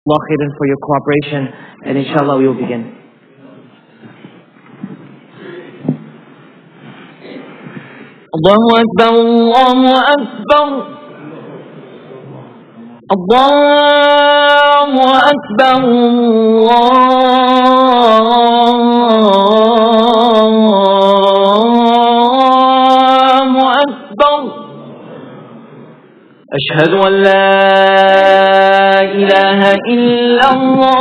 Allah khairan for your cooperation, and inshallah we will begin. Allahu Akbar, Allahu Akbar, Allahu Akbar, Allahu Akbar. Ashhadu an la ilaha illallah.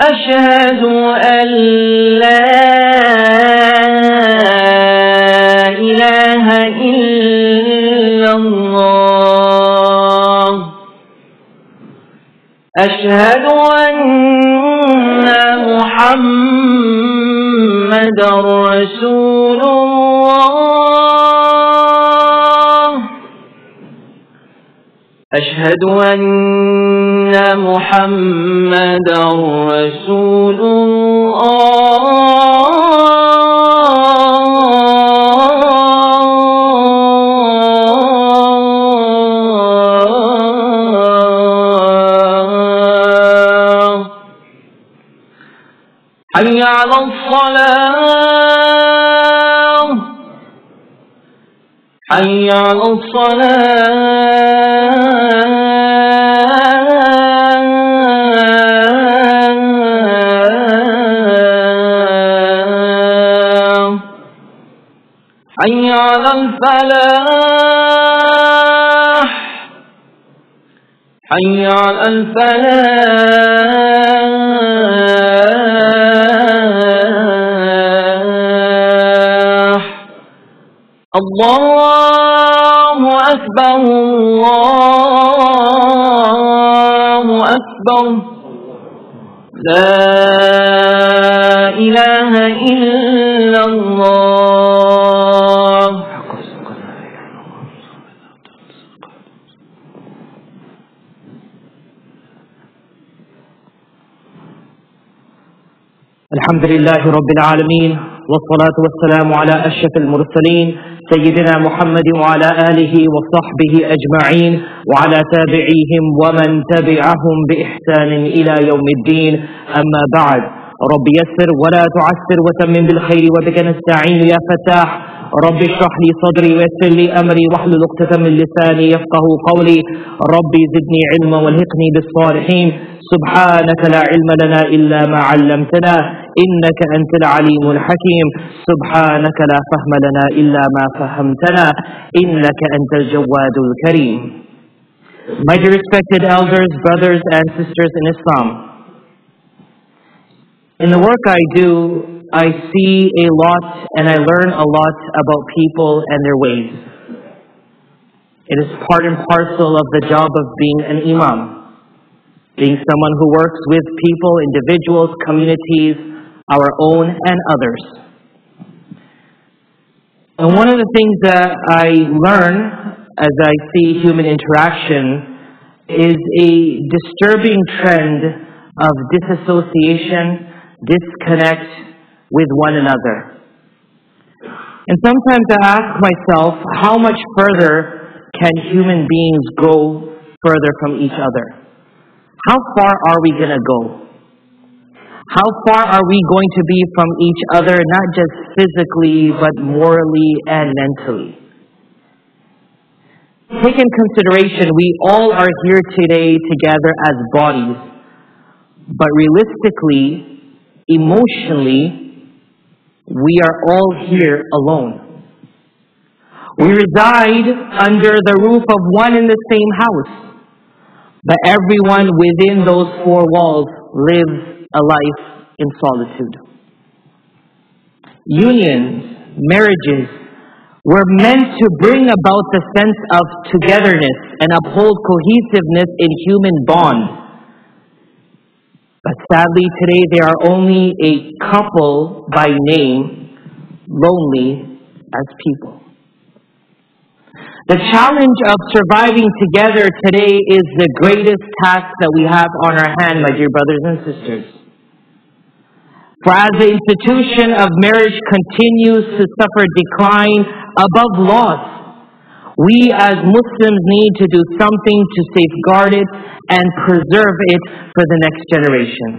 Ashhadu an la ilaha illallah. Ashhadu anna Muhammadar Rasulullah. أشهد أن محمدا رسول الله. حي على الصلاة، حي على الصلاة. حي على الفلاح، حي على الفلاح. الله أكبر، الله أكبر. لا إله إلا الله. الحمد لله رب العالمين، والصلاة والسلام على أشرف المرسلين سيدنا محمد وعلى آله وصحبه أجمعين وعلى تابعيهم ومن تبعهم بإحسان إلى يوم الدين. أما بعد، رب يسر ولا تعسر وتمم بالخير وبك نستعين يا فتاح. رب اشرح لي صدري ويسر لي أمري واحلل عقدة من لساني يفقه قولي. ربي زدني علما والهقني بالصالحين. سبحانك لا علم لنا إلا ما علمتنا إنك أنت العليم الحكيم. سبحانك لا فهم لنا إلا ما فهمتنا إنك أنت الجواد الكريم. My dear respected elders, brothers and sisters in Islam, in the work I do, I see a lot and I learn a lot about people and their ways. It is part and parcel of the job of being an Imam, being someone who works with people, individuals, communities, our own and others. And one of the things that I learn as I see human interaction is a disturbing trend of disassociation, disconnect with one another. And sometimes I ask myself, how much further can human beings go further from each other? How far are we going to go? How far are we going to be from each other, not just physically, but morally and mentally? Take in consideration, we all are here today together as bodies, but realistically, emotionally, we are all here alone. We reside under the roof of one and the same house, but everyone within those four walls lives a life in solitude. Unions, marriages, were meant to bring about the sense of togetherness and uphold cohesiveness in human bonds. But sadly today there are only a couple by name, lonely as people. The challenge of surviving together today is the greatest task that we have on our hand, my dear brothers and sisters. For as the institution of marriage continues to suffer decline above loss, We as Muslims need to do something to safeguard it and preserve it for the next generation.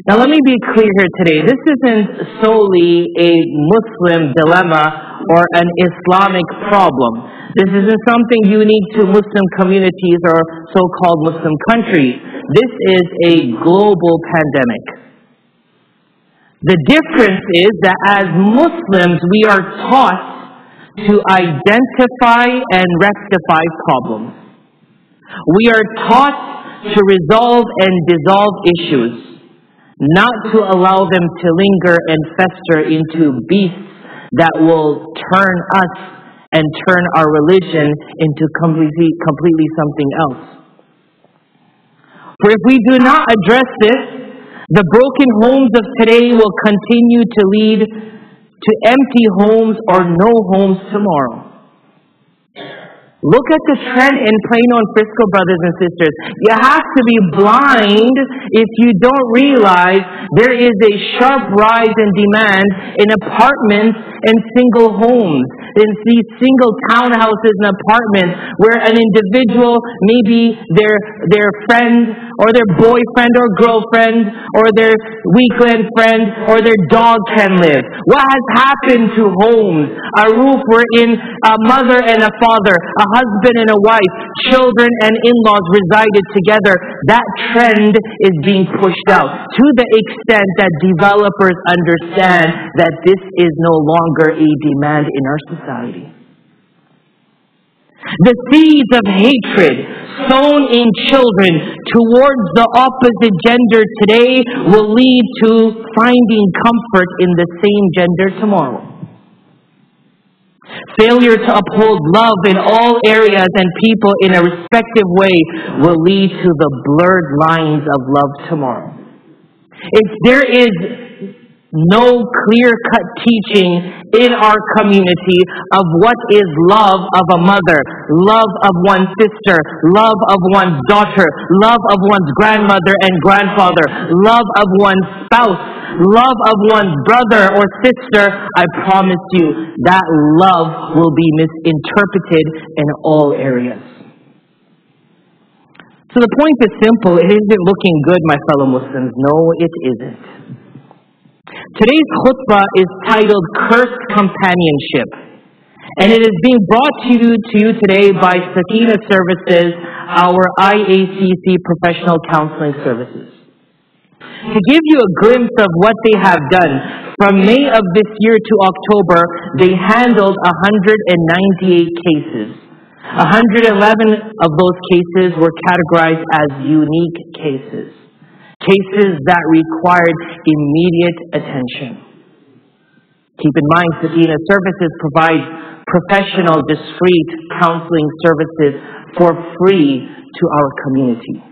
Now let me be clear here today. This isn't solely a Muslim dilemma or an Islamic problem. This isn't something unique to Muslim communities or so-called Muslim countries. This is a global pandemic. The difference is that as Muslims, we are taught to identify and rectify problems. We are taught to resolve and dissolve issues, not to allow them to linger and fester into beasts that will turn us and turn our religion into completely something else. For if we do not address this, the broken homes of today will continue to lead to empty homes or no homes tomorrow. Look at the trend in Plano and Frisco, brothers and sisters. You have to be blind if you don't realize there is a sharp rise in demand in apartments and single homes, in these single townhouses and apartments where an individual, maybe their friend or their boyfriend or girlfriend or their weekend friend or their dog can live. What has happened to homes? A roof wherein a mother and a father, a husband and a wife, children and in-laws resided together. That trend is being pushed out to the extent that developers understand that this is no longer a demand in our society. The seeds of hatred sown in children towards the opposite gender today will lead to finding comfort in the same gender tomorrow. Failure to uphold love in all areas and people in a respective way will lead to the blurred lines of love tomorrow. If there is no clear-cut teaching in our community of what is love of a mother, love of one's sister, love of one's daughter, love of one's grandmother and grandfather, love of one's spouse, love of one's brother or sister, I promise you that love will be misinterpreted in all areas. So the point is simple. It isn't looking good, my fellow Muslims. No, it isn't. Today's khutbah is titled Cursed Companionship, and it is being brought to you today by Sakina Services, our IACC professional counseling services. To give you a glimpse of what they have done, from May of this year to October, they handled 198 cases. 111 of those cases were categorized as unique cases. Cases that required immediate attention. Keep in mind, Sakina Services provides professional, discreet counseling services for free to our community.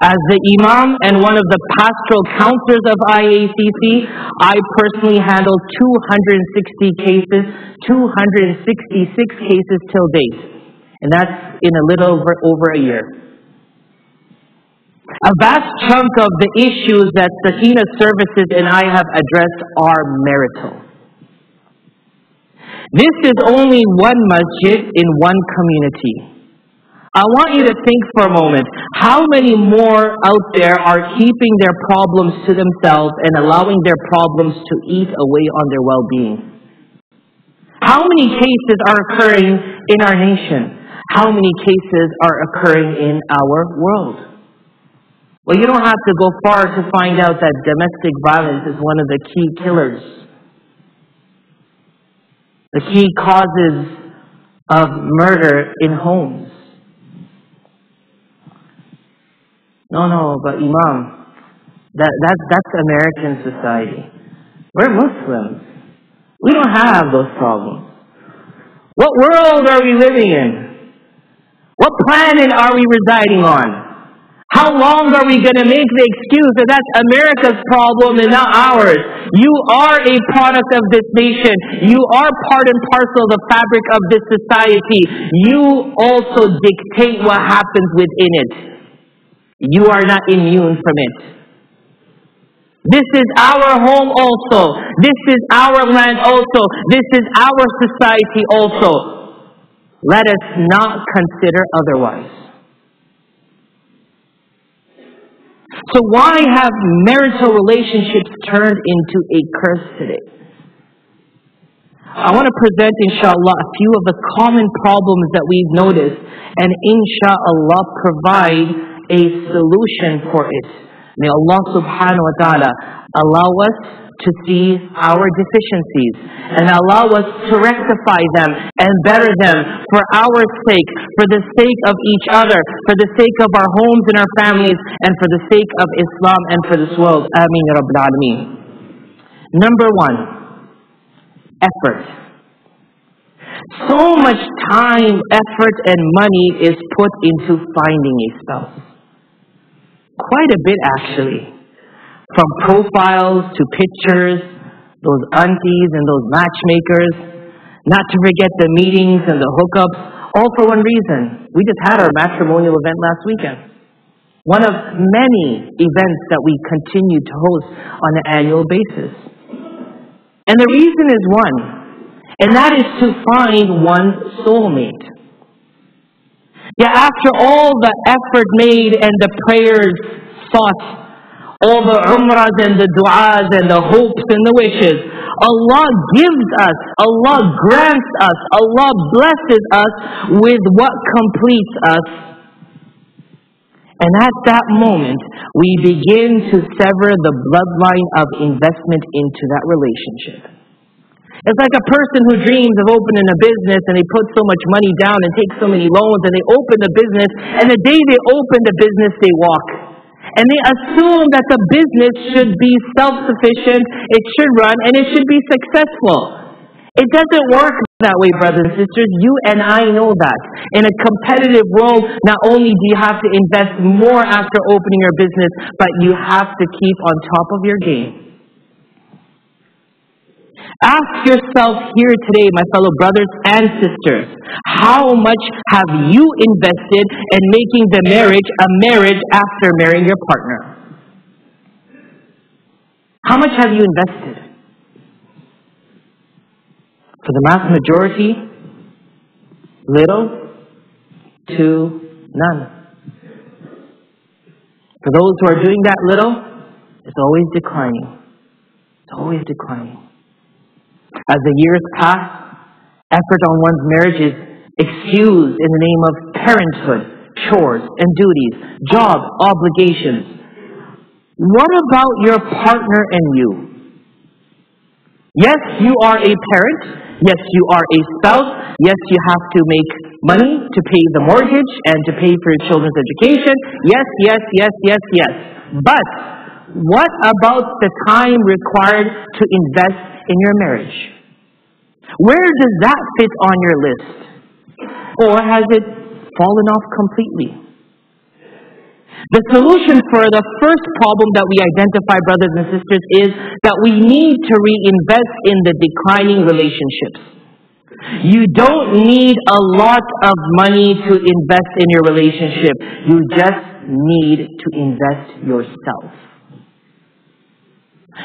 As the Imam and one of the pastoral counselors of IACC, I personally handled 260 cases, 266 cases till date. And that's in a little over a year. A vast chunk of the issues that Sakina Services and I have addressed are marital. This is only one masjid in one community. I want you to think for a moment, how many more out there are keeping their problems to themselves and allowing their problems to eat away on their well-being? How many cases are occurring in our nation? How many cases are occurring in our world? Well, you don't have to go far to find out that domestic violence is one of the key killers. The key causes of murder in homes. No, but Imam, that's American society. We're Muslims. We don't have those problems. What world are we living in? What planet are we residing on? How long are we going to make the excuse that that's America's problem and not ours? You are a product of this nation. You are part and parcel of the fabric of this society. You also dictate what happens within it. You are not immune from it. This is our home also. This is our land also. This is our society also. Let us not consider otherwise. So why have marital relationships turned into a curse today? I want to present, inshallah, a few of the common problems that we've noticed, and inshallah provide a solution for it. May Allah subhanahu wa ta'ala allow us to see our deficiencies and allow us to rectify them and better them for our sake, for the sake of each other, for the sake of our homes and our families, and for the sake of Islam and for this world. Ameen ya Rabbil Alameen. Number one, effort. So much time, effort, and money is put into finding a spouse. Quite a bit, actually. From profiles to pictures, those aunties and those matchmakers, not to forget the meetings and the hookups, all for one reason. We just had our matrimonial event last weekend. One of many events that we continue to host on an annual basis. And the reason is one, and that is to find one soulmate. Yeah, after all the effort made and the prayers sought, all the umrahs and the du'as and the hopes and the wishes, Allah gives us, Allah grants us, Allah blesses us with what completes us. And at that moment, we begin to sever the bloodline of investment into that relationship. It's like a person who dreams of opening a business and they put so much money down and take so many loans and they open the business, and the day they open the business, they walk. And they assume that the business should be self-sufficient, it should run, and it should be successful. It doesn't work that way, brothers and sisters. You and I know that. In a competitive world, not only do you have to invest more after opening your business, but you have to keep on top of your game. Ask yourself here today, my fellow brothers and sisters, how much have you invested in making the marriage a marriage after marrying your partner? How much have you invested? For the vast majority, little to none. For those who are doing that little, it's always declining. It's always declining. As the years pass, effort on one's marriage is excused in the name of parenthood, chores and duties, job obligations. What about your partner and you? Yes, you are a parent. Yes, you are a spouse. Yes, you have to make money to pay the mortgage and to pay for your children's education. Yes, yes, yes, yes, yes. But what about the time required to invest in your marriage? Where does that fit on your list? Or has it fallen off completely? The solution for the first problem that we identify, brothers and sisters, is that we need to reinvest in the declining relationships. You don't need a lot of money to invest in your relationship. You just need to invest yourself.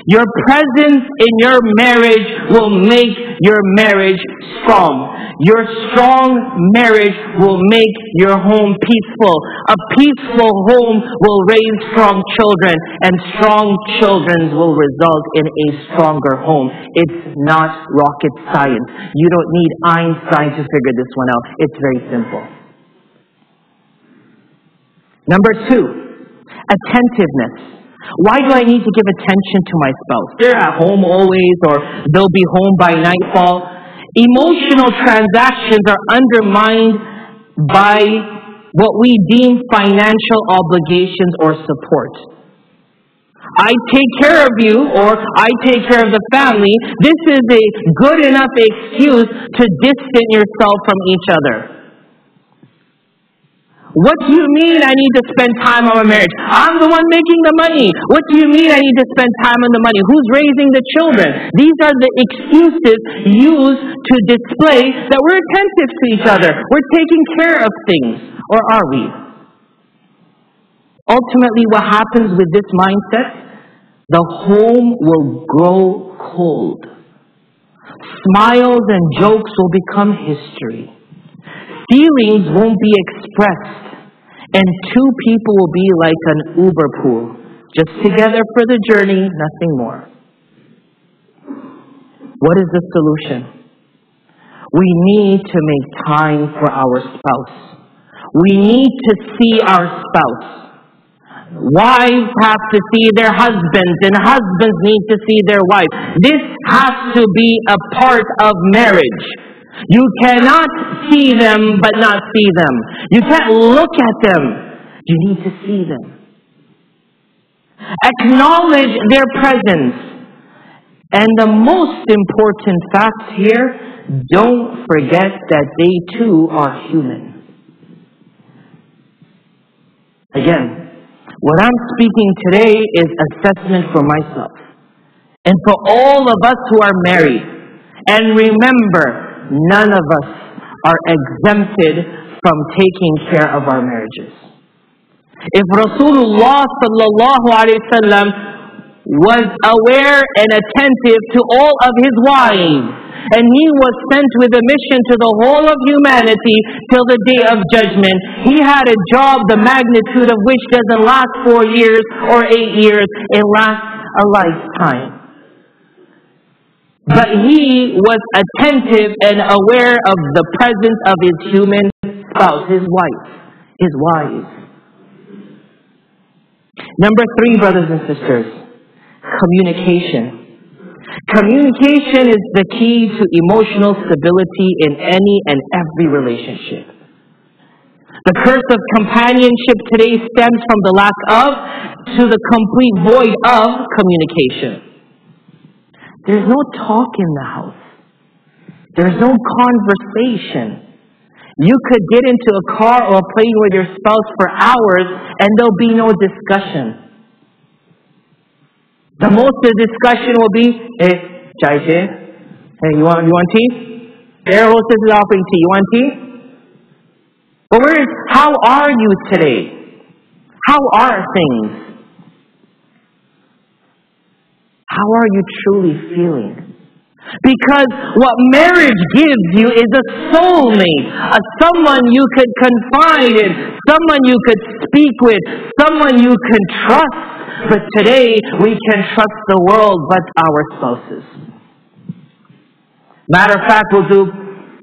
Your presence in your marriage will make your marriage strong. Your strong marriage will make your home peaceful. A peaceful home will raise strong children, and strong children will result in a stronger home. It's not rocket science. You don't need Einstein to figure this one out. It's very simple. Number 2, attentiveness. Why do I need to give attention to my spouse? They're at home always, or they'll be home by nightfall. Emotional transactions are undermined by what we deem financial obligations or support. I take care of you, or I take care of the family. This is a good enough excuse to distance yourself from each other. What do you mean I need to spend time on my marriage? I'm the one making the money. What do you mean I need to spend time on the money? Who's raising the children? These are the excuses used to display that we're attentive to each other. We're taking care of things. Or are we? Ultimately, what happens with this mindset? the home will grow cold. Smiles and jokes will become history. Feelings won't be expressed. And two people will be like an Uber pool, just together for the journey, nothing more. What is the solution? We need to make time for our spouse. We need to see our spouse. Wives have to see their husbands, and husbands need to see their wives. This has to be a part of marriage. You cannot see them but not see them. You can't look at them. You need to see them. Acknowledge their presence. And the most important fact here, don't forget that they too are human. Again, what I'm speaking today is assessment for myself and for all of us who are married. And remember, none of us are exempted from taking care of our marriages. If Rasulullah sallallahu alaihi wasallam was aware and attentive to all of his wives, and he was sent with a mission to the whole of humanity till the day of judgment, he had a job the magnitude of which doesn't last 4 years or 8 years, it lasts a lifetime. But he was attentive and aware of the presence of his human spouse, his wife, his wives. Number 3, brothers and sisters, communication. Communication is the key to emotional stability in any and every relationship. The curse of companionship today stems from the lack of to the complete void of communication. There's no talk in the house. There's no conversation. You could get into a car or playing with your spouse for hours and there'll be no discussion. The most of the discussion will be, hey, chai che? Hey, you want tea? Air hostess is offering tea. You want tea? But how are you today? How are things? How are you truly feeling? Because what marriage gives you is a soulmate, someone you could confide in, someone you could speak with, someone you can trust. But today, we can trust the world but our spouses. Matter of fact, we'll do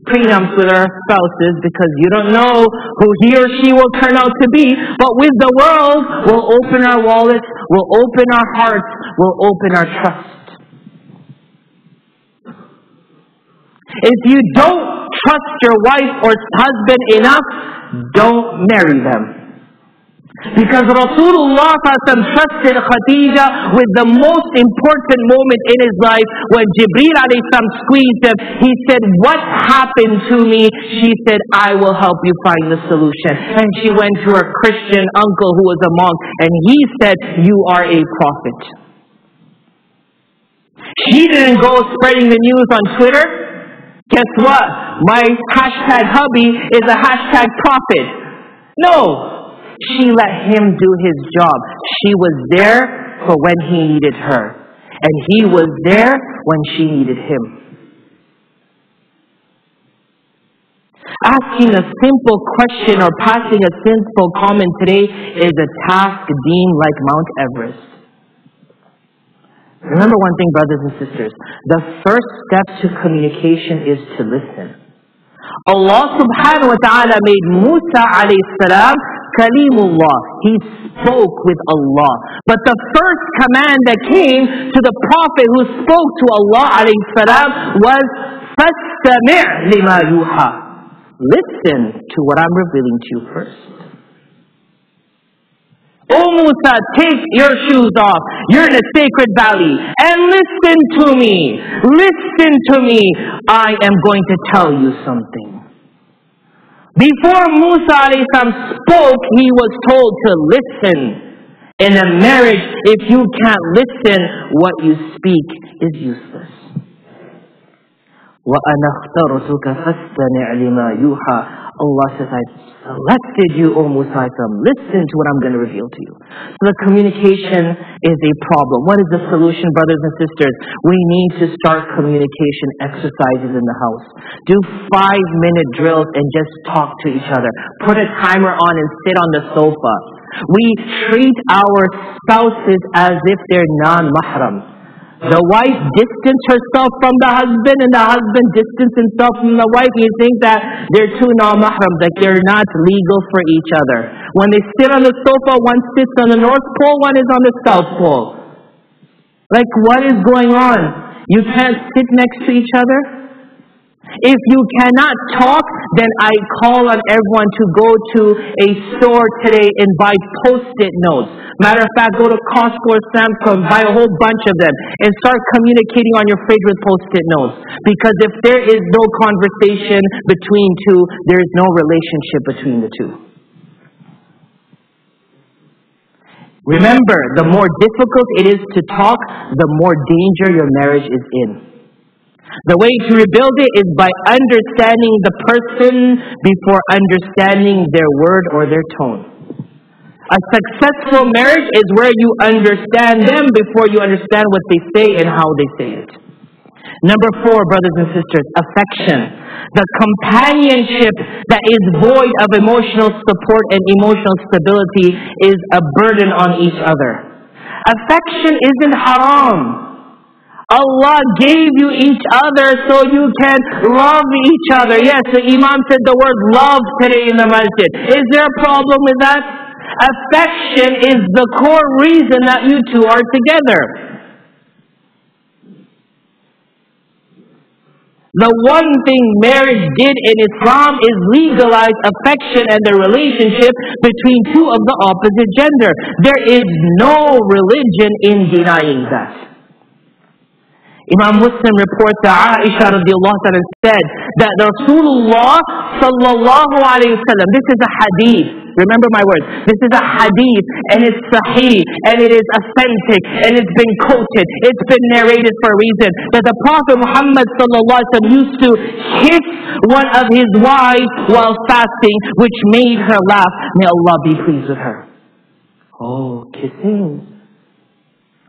prenups with our spouses because you don't know who he or she will turn out to be. But with the world, we'll open our wallets, we'll open our hearts, we'll open our trust. If you don't trust your wife or husband enough, don't marry them. Because Rasulullah trusted Khadija with the most important moment in his life when Jibreel squeezed him. He said, "What happened to me?" She said, "I will help you find the solution." And she went to her Christian uncle who was a monk, and he said, "You are a prophet." She didn't go spreading the news on Twitter. Guess what? My hashtag hubby is a hashtag prophet. No. She let him do his job. She was there for when he needed her. And he was there when she needed him. Asking a simple question or passing a simple comment today is a task deemed like Mount Everest. Remember one thing, brothers and sisters. The first step to communication is to listen. Allah subhanahu wa ta'ala made Musa alayhi salam Kalimullah. He spoke with Allah. But the first command that came to the Prophet who spoke to Allah alayhi salam was فَاسْتَمِعْ لِمَا يُوحَى. Listen to what I'm revealing to you first. O Musa, take your shoes off. You're in a sacred valley. And listen to me. Listen to me. I am going to tell you something. Before Musa spoke, he was told to listen. In a marriage, if you can't listen, what you speak is useless. وَأَنَا اخْتَرْتُكَ فَاسْتَمِعْ لِمَا يُوحَى. Allah says, I selected you, O Musa. Listen to what I'm going to reveal to you. So the communication is a problem. What is the solution, brothers and sisters? We need to start communication exercises in the house. Do 5-minute drills and just talk to each other. Put a timer on and sit on the sofa. We treat our spouses as if they're non-mahram. The wife distanced herself from the husband, and the husband distanced himself from the wife. You think that they're two non-mahram, that they're not legal for each other. When they sit on the sofa, one sits on the North Pole, one is on the South Pole. Like, what is going on? You can't sit next to each other? If you cannot talk, then I call on everyone to go to a store today and buy post-it notes. Matter of fact, go to Costco or Sam's Club, buy a whole bunch of them, and start communicating on your fridge with post-it notes. Because if there is no conversation between two, there is no relationship between the two. Remember, the more difficult it is to talk, the more danger your marriage is in. The way to rebuild it is by understanding the person before understanding their word or their tone. A successful marriage is where you understand them before you understand what they say and how they say it. Number 4, brothers and sisters, affection. The companionship that is void of emotional support and emotional stability is a burden on each other. Affection isn't haram. Allah gave you each other so you can love each other. Yes, the Imam said the word love today in the masjid. Is there a problem with that? Affection is the core reason that you two are together. The one thing marriage did in Islam is legalize affection and the relationship between two of the opposite gender. There is no religion in denying that. Imam Muslim reports that Aisha radiallahu ta'ala said that Rasulullah sallallahu alayhi wa sallam, this is a hadith, remember my words, this is a hadith and it's sahih and it is authentic and it's been quoted, it's been narrated for a reason, that the Prophet Muhammad sallallahu alayhi wa sallam used to kiss one of his wives while fasting, which made her laugh. May Allah be pleased with her. Oh, kissing.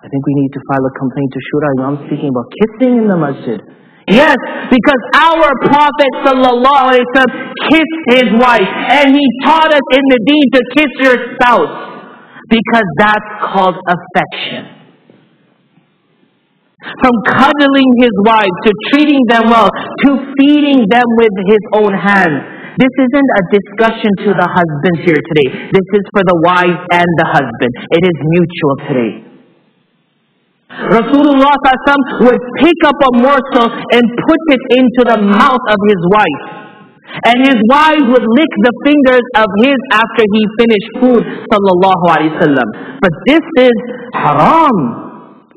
I think we need to file a complaint to Shura. I'm speaking about kissing in the masjid. Yes, because our Prophet sallallahu alaihi wasallam kissed his wife, and he taught us in the deen to kiss your spouse, because that's called affection. From cuddling his wives to treating them well to feeding them with his own hands. This isn't a discussion to the husbands here today. This is for the wife and the husband. It is mutual today. Rasulullah would pick up a morsel and put it into the mouth of his wife. And his wife would lick the fingers of his after he finished food, sallallahu alaihi wasallam. But this is haram.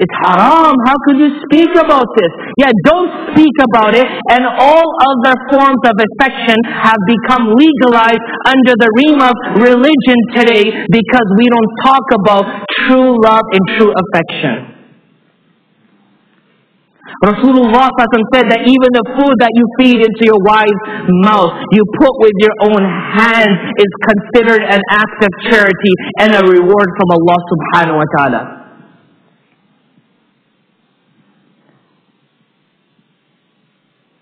It's haram. How could you speak about this? Yeah, don't speak about it. And all other forms of affection have become legalized under the reign of religion today because we don't talk about true love and true affection. Rasulullah said that even the food that you feed into your wife's mouth, you put with your own hands, is considered an act of charity and a reward from Allah subhanahu wa ta'ala.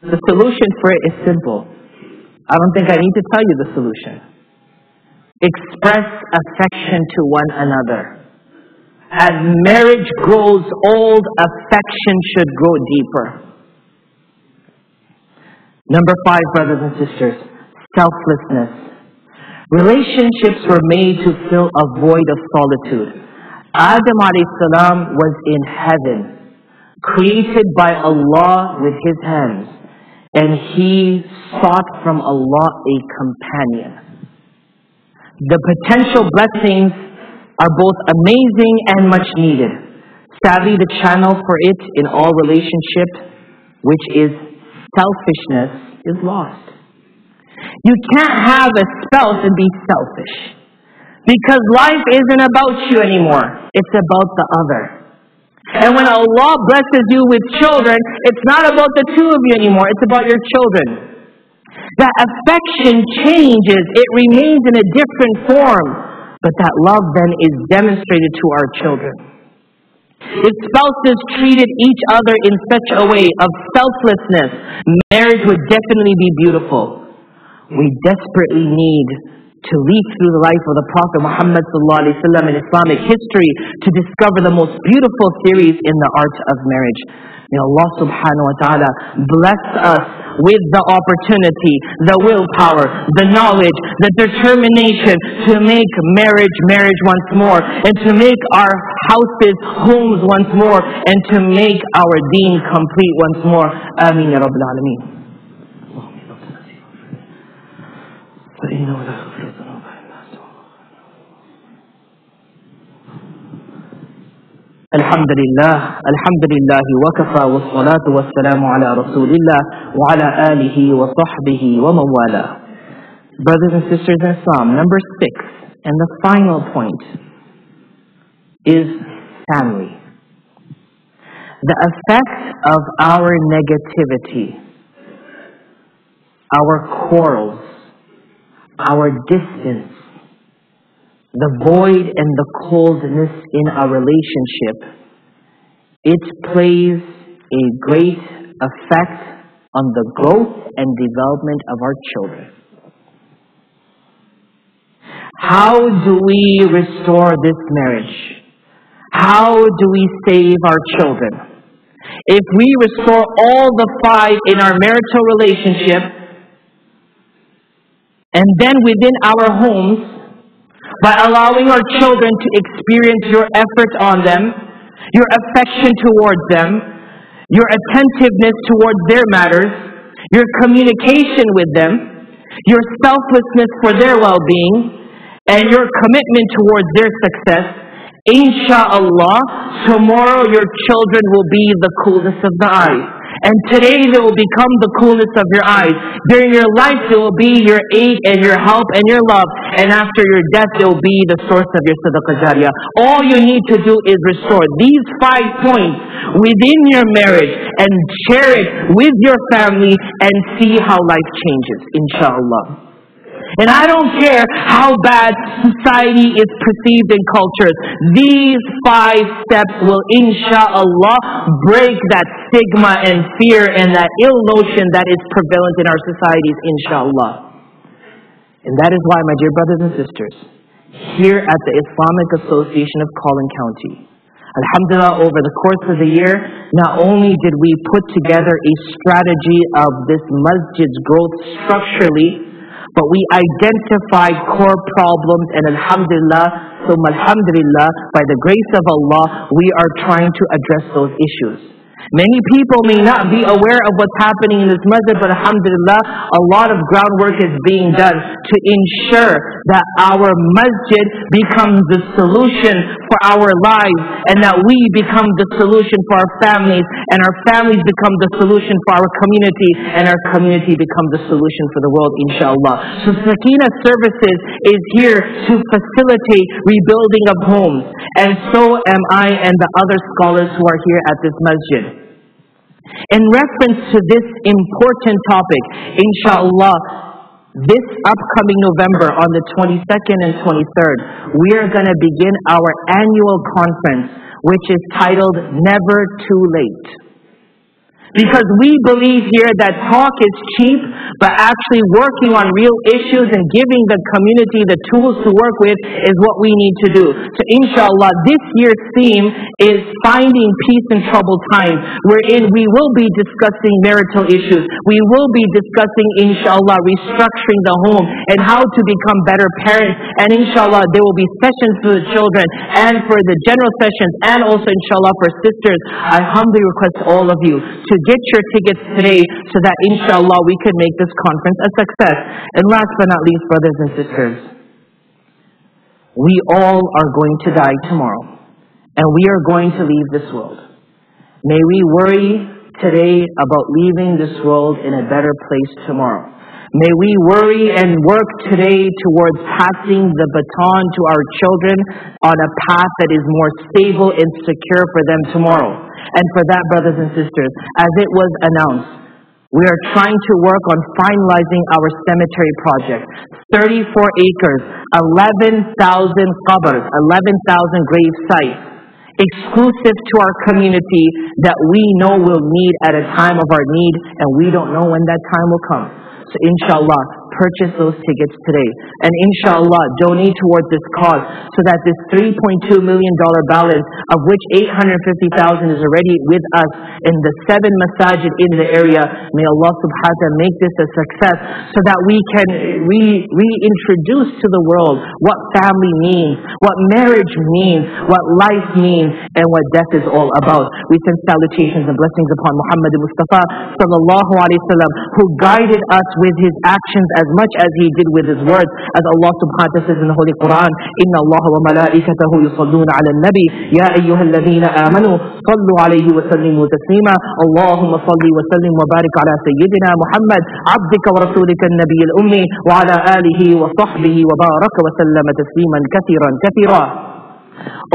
The solution for it is simple. I don't think I need to tell you the solution. Express affection to one another. As marriage grows old, affection should grow deeper. Number 5, brothers and sisters, selflessness. Relationships were made to fill a void of solitude. Adam alayhi salam was in heaven, created by Allah with his hands, and he sought from Allah a companion. The potential blessings are both amazing and much needed. Sadly, the channel for it in all relationships, which is selfishness, is lost. You can't have a spouse and be selfish, because life isn't about you anymore. It's about the other. And when Allah blesses you with children, it's not about the two of you anymore. It's about your children. That affection changes. It remains in a different form. But that love then is demonstrated to our children. If spouses treated each other in such a way of selflessness, marriage would definitely be beautiful. We desperately need to leaf through the life of the Prophet Muhammad ﷺ in Islamic history to discover the most beautiful theories in the art of marriage. May Allah subhanahu wa ta'ala bless us with the opportunity, the willpower, the knowledge, the determination to make marriage once more, and to make our houses homes once more, and to make our deen complete once more. Ameen ya Rabbil Alameen. الحمد لله وكفى والصلاة والسلام على رسول الله وعلى آله وصحبه ومن والاه. Brothers and sisters in Islam, number 6 and the final point is family. The effect of our negativity, our quarrels, our distance, the void and the coldness in our relationship, it plays a great effect on the growth and development of our children. How do we restore this marriage? How do we save our children? If we restore all the 5 in our marital relationship, and then within our homes, by allowing our children to experience your effort on them, your affection towards them, your attentiveness towards their matters, your communication with them, your selflessness for their well-being, and your commitment towards their success, inshallah, tomorrow your children will be the coolness of the eyes. And today they will become the coolness of your eyes. During your life they will be your aid and your help and your love. And after your death they will be the source of your sadaqah jariyah. All you need to do is restore these 5 points within your marriage and share it with your family and see how life changes, inshallah. And I don't care how bad society is perceived in cultures. These 5 steps will, inshallah, break that stigma and fear and that ill notion that is prevalent in our societies, inshallah. And that is why, my dear brothers and sisters, here at the Islamic Association of Collin County, alhamdulillah, over the course of the year, not only did we put together a strategy of this masjid's growth structurally, but we identified core problems, and alhamdulillah, by the grace of Allah, we are trying to address those issues. Many people may not be aware of what's happening in this masjid, but alhamdulillah, a lot of groundwork is being done to ensure that our masjid becomes the solution for our lives, and that we become the solution for our families, and our families become the solution for our community, and our community become the solution for the world, inshallah. So Sakina Services is here to facilitate rebuilding of homes, and so am I and the other scholars who are here at this masjid. In reference to this important topic, inshallah, this upcoming November on the 22nd and 23rd, we are going to begin our annual conference, which is titled Never Too Late. Because we believe here that talk is cheap, but actually working on real issues and giving the community the tools to work with is what we need to do. So inshallah, this year's theme is Finding Peace in Troubled Times, wherein we will be discussing marital issues. We will be discussing, inshallah, restructuring the home and how to become better parents. And inshallah, there will be sessions for the children and for the general sessions, and also inshallah for sisters. I humbly request all of you to get your tickets today so that inshallah we could make this conference a success. And last but not least, brothers and sisters, we all are going to die tomorrow, and we are going to leave this world. May we worry today about leaving this world in a better place tomorrow. May we worry and work today towards passing the baton to our children on a path that is more stable and secure for them tomorrow. And for that, brothers and sisters, as it was announced, We are trying to work on finalizing our cemetery project. 34 acres, 11,000 qabrs, 11,000 grave sites, exclusive to our community that we know we'll need at a time of our need, and we don't know when that time will come. So inshallah, purchase those tickets today. And inshallah, donate towards this cause so that this $3.2 million balance, of which $850,000 is already with us in the 7 masajid in the area, may Allah subhanahu wa ta'ala make this a success so that we can reintroduce to the world what family means, what marriage means, what life means, and what death is all about. We send salutations and blessings upon Muhammad Mustafa sallallahu alaihi wasallam, who guided us with his actions as much as he did with his words, as Allah subhanahu wa ta'ala says in the Holy Quran, Inna Allah wa malaikatahu yusalluna ala nabi, ya ayyuhalladhina amanu, sallu alayhi wa sallimu taslima, Allahumma salli wa sallim wa barik ala sayyidina Muhammad, abdika wa rasulika an-nabi al-ummi, wa ala alihi wa sahbihi wa baraka wa sallama tasliman kathiran kathira.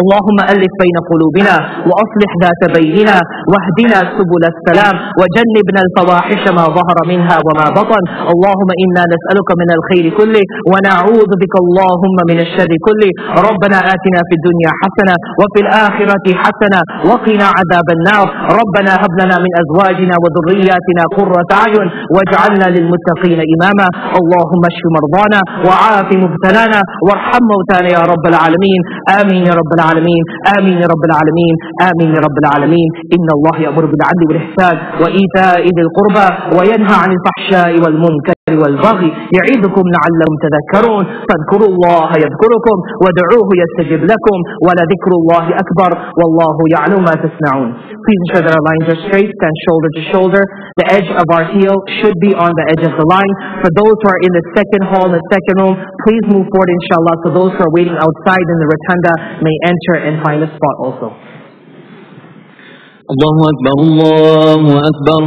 اللهم ألف بين قلوبنا وأصلح ذات بيننا واهدنا سبل السلام وجنبنا الفواحش ما ظهر منها وما بطن اللهم إنا نسألك من الخير كله ونعوذ بك اللهم من الشر كله ربنا آتنا في الدنيا حسنة وفي الآخرة حسنة وقنا عذاب النار ربنا هب لنا من أزواجنا وذرياتنا قرة أعين واجعلنا للمتقين إماما اللهم اشف مرضانا وعاف مبتلانا وارحم موتانا يا رب العالمين آمين يا رب العالمين آمين يا رب العالمين آمين يا رب العالمين إن الله يأمر بالعدل والإحسان وإيتاء ذي القربى وينهى عن الفحشاء والمنكر والبغي يعظكم لعلكم تذكرون فاذكروا الله يذكركم وادعوه يستجب لكم ولذكر الله أكبر والله يعلم ما تصنعون. Please ensure that our lines are straight, stand shoulder to shoulder. The edge of our heel should be on the edge of the line. For those who are in the second hall, the second room, please move forward inshallah, so those who are waiting outside in the rotunda may enter and find a spot also. Allahu Akbar, Allahu Akbar.